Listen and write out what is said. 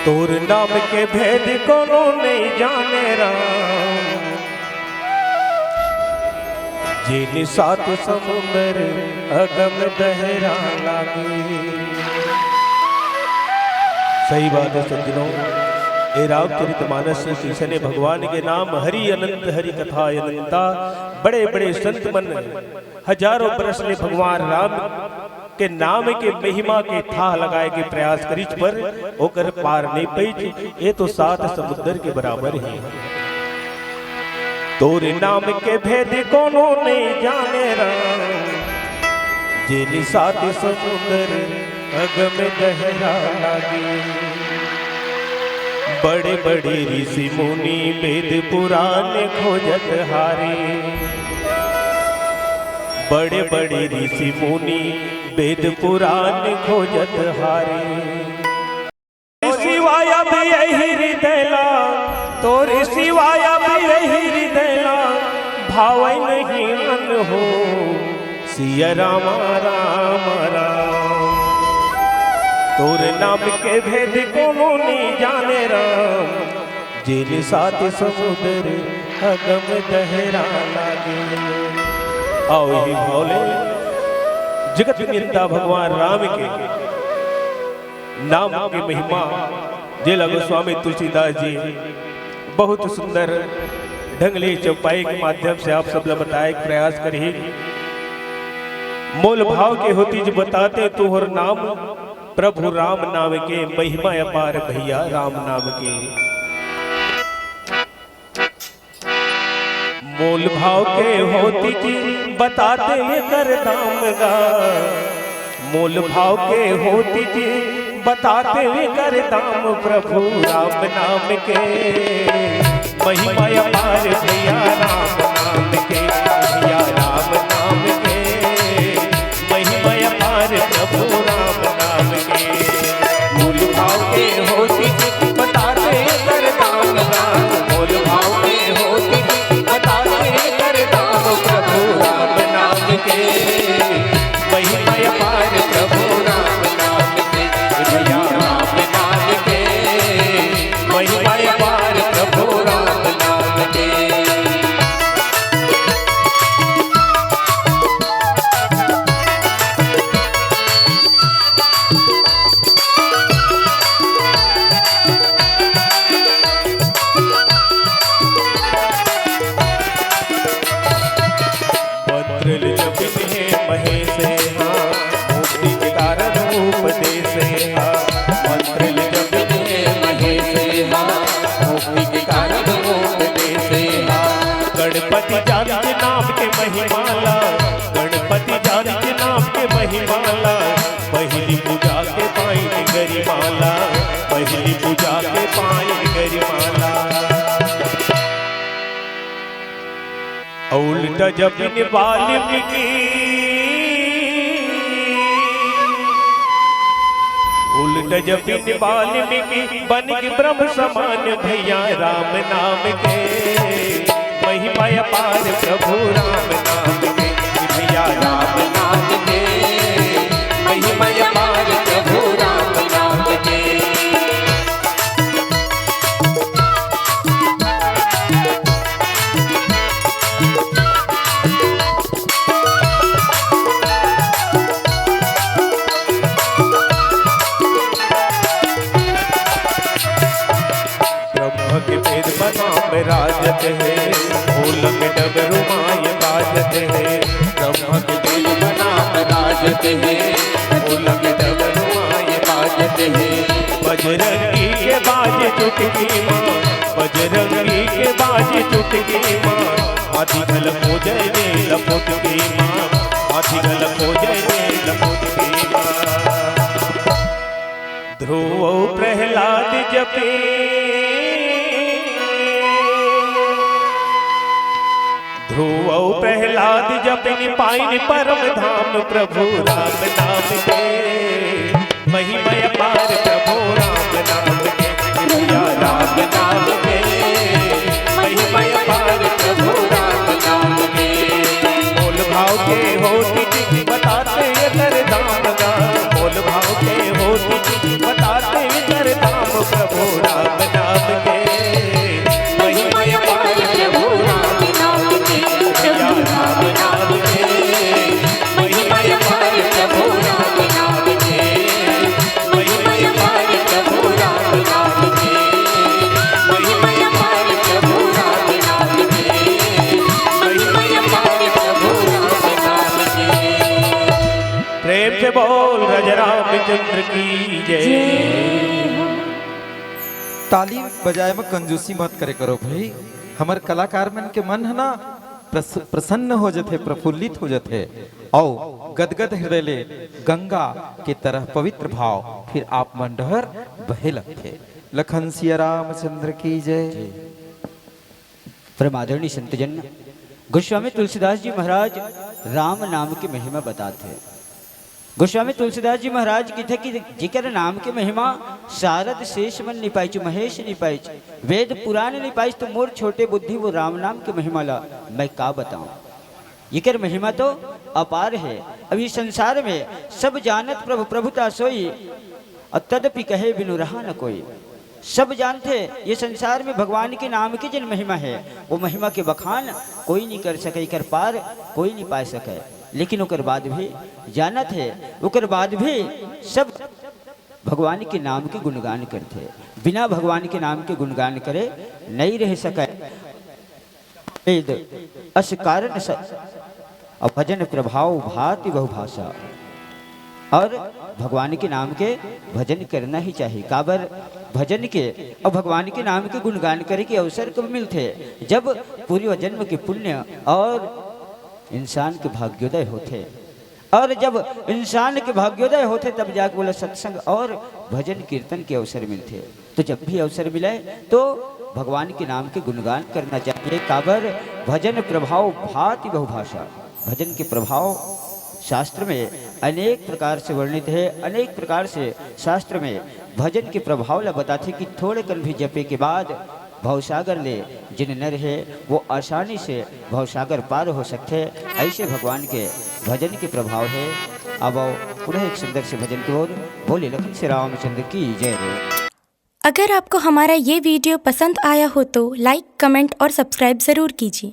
तोर नाम के भेद कोनो नहीं जाने राम, जिन सात समुंदर अगम दहरा लागे। सही बात है सज्जनों, ए रामचरितमानस शीर्षक ने भगवान के नाम हरि अनंत हरि कथा अनंता। बड़े बड़े संत मन हजारों बरस ने भगवान राम के नाम के महिमा के था लगाए के प्रयास करीच पर होकर पार नहीं पैच। ये तो सात समुद्र के बराबर ही। तोरे नाम के भेद कोनो नहीं जाने राम, जिन सात समुद्र अगम दहरा लागे। बड़े बड़े ऋषि मुनि वेद पुराण खोजत हारे, बड़े बड़े ऋषि मुनि वेद पुराण खोजत हारे। सिवाया भी यही हृदयला, तोरे सिवाया भी यही हृदयला, भाव नहीं मन हो सिया राम राम राम। तोरे नाम के भेद कोनो नहीं जाने राम, जिन सात समुद्र अगम दहरा लागे। आओ ही भोले जगत निंदा भगवान राम के नाम की महिमा जे लगो स्वामी तुलसीदास जी बहुत सुंदर ढंगले चौपाई के माध्यम से आप सब बताए प्रयास करिए। मोल भाव के होती जो बताते तो हर नाम प्रभु राम नाम के महिमा अपार भैया राम नाम के। मोल भाव के होती जी बताते ये कर दाम गा, मोल भाव के होती जी बताते ये कर दाम प्रभु राम नाम के। महिमा अपार भैया राम नाम के, भैया राम नाम के। महिमा अपार प्रभु राम नाम के। मूल भाव के होती बताते कर दाम गा, मूल भाव के होती बताते कर दाम प्रभु राम नाम के। महिमा अपार प्रभु राम नाम के, भैया राम नाम के। महिमा अपार प्रभु राम नाम के। गणपति जान के नाम के महिमाला, गणपति जान के नाम के महिमाला। पहली पूजा के पाई गरिमाला, पहली पूजा के पाई गरिमाला। उल्टा जब वाल्मीकि, उल्टा जब वाल्मीकि बन के ब्रह्म समान भैया राम नाम के। महिमा अपार प्रभु राम नाम के, भैया राम नाम के। महिमा अपार प्रभु राम नाम के। ब्रह्म के वेद बनाम राजत है, भोल में डमरू माय बाजत है। ब्रह्म के वेद बनाम राजत है, भोल में डमरू माय बाजत है। बजरंगी के बाज चुटकी माँ, बजरंगी के बाज चुटकी माँ। हाथी गल हो जय ने लपोट की माँ, हाथी गल हो जय ने लपोट की माँ। ध्रुव प्रहलाद जपे, ध्रुव प्रहलाद जपनि पाइन परम धाम प्रभु राम नाम के। महिमा अपार प्रभु राम नाम के, भैया राम नाम के। महिमा अपार प्रभु राम नाम के। मोल भाव के होती बताते कर दाम गा, मोल भाव के होती बताते कर दाम प्रभु प्रेम से बोल रज रामचंद्र की जय। ताली बजाए में कंजूसी मत करे करो भाई। हमार कलाकार मन के मन है ना प्रसन्न हो जाते, प्रफुल्लित हो जाते और गदगद हृदय ले गंगा के तरह पवित्र भाव फिर आप मंडहर बहे लगते। लखन सिया रामचंद्र की जय। परमादरणीय संतजन, गोस्वामी तुलसीदास जी महाराज राम नाम की महिमा बताते हैं। गोस्वामी तुलसीदास जी महाराज की थे कि जिकर नाम के महिमा शारद शेष मन निपाइच महेश निपाइच वेद पुराण निपाइच तो मोर छोटे बुद्धि वो राम नाम के महिमा ला मैं का बताऊं। जिकर महिमा तो अपार है। अभी संसार में सब जानत प्रभु प्रभुता सोई और तदपि कहे बिनु रहा न कोई। सब जानते ये संसार में भगवान के नाम की जिन महिमा है वो महिमा के बखान कोई नहीं कर सके, कर पार कोई नहीं पा सके। लेकिन ओकर बाद भी जानत है, ओकर बाद भी सब भगवान के नाम के गुणगान करते। बिना भगवान के नाम के गुणगान करे नहीं रह सके। वेद अस कारण और भजन प्रभाव भाति बहुभाषा। और भगवान के नाम के भजन करना ही चाहिए। काबर भजन के और भगवान के नाम के गुणगान करे के अवसर कब मिलते? जब पूर्व जन्म के पुण्य और इंसान के भाग्योदय होते। और जब इंसान के भाग्योदय होते तब जाके बोला सत्संग और भजन कीर्तन के अवसर मिलते। तो जब भी अवसर मिले तो भगवान के नाम के गुणगान करना चाहिए। काबर भजन प्रभाव भाति बहुभाषा। भजन के प्रभाव शास्त्र में अनेक प्रकार से वर्णित है। अनेक प्रकार से शास्त्र में भजन के प्रभाव ला बताते कि थोड़े कन भी जपे के बाद भवसागर ले जिन नर है वो आसानी से भवसागर पार हो सकते। ऐसे भगवान के भजन के प्रभाव है। अब पुनः एक सुंदर से भजन की ओर बोले लखन श्री रामचंद्र की जय। अगर आपको हमारा ये वीडियो पसंद आया हो तो लाइक, कमेंट और सब्सक्राइब ज़रूर कीजिए।